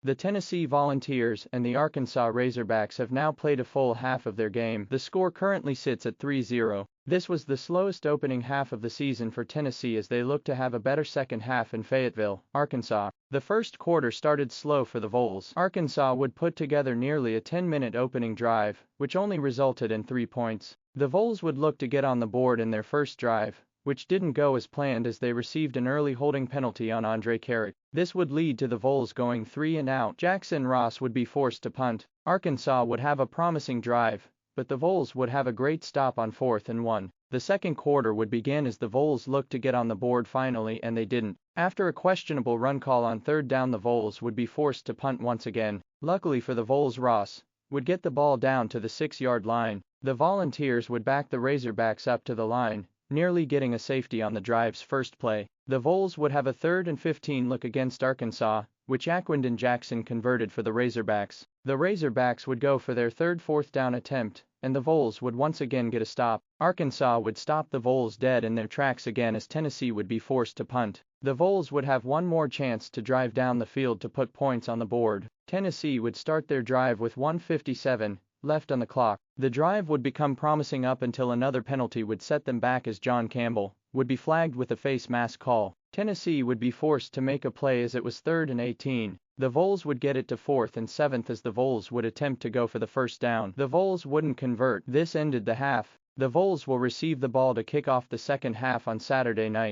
The Tennessee Volunteers and the Arkansas Razorbacks have now played a full half of their game. The score currently sits at 3-0. This was the slowest opening half of the season for Tennessee as they look to have a better second half in Fayetteville, Arkansas. The first quarter started slow for the Vols. Arkansas would put together nearly a 10-minute opening drive, which only resulted in 3 points. The Vols would look to get on the board in their first drive, which didn't go as planned as they received an early holding penalty on Andre Carrick. This would lead to the Vols going 3 and out. Jackson Ross would be forced to punt. Arkansas would have a promising drive, but the Vols would have a great stop on 4th and 1. The second quarter would begin as the Vols looked to get on the board finally, and they didn't. After a questionable run call on 3rd down, the Vols would be forced to punt once again. Luckily for the Vols, Ross would get the ball down to the 6-yard line. The Volunteers would back the Razorbacks up to the line, nearly getting a safety on the drive's first play. The Vols would have a 3rd and 15 look against Arkansas, which Aquindon Jackson converted for the Razorbacks. The Razorbacks would go for their 3rd 4th down attempt, and the Vols would once again get a stop. Arkansas would stop the Vols dead in their tracks again as Tennessee would be forced to punt. The Vols would have one more chance to drive down the field to put points on the board. Tennessee would start their drive with 1:57 left on the clock. The drive would become promising up until another penalty would set them back as John Campbell would be flagged with a face mask call. Tennessee would be forced to make a play as it was 3rd and 18. The Vols would get it to 4th and 7 as the Vols would attempt to go for the first down. The Vols wouldn't convert. This ended the half. The Vols will receive the ball to kick off the second half on Saturday night.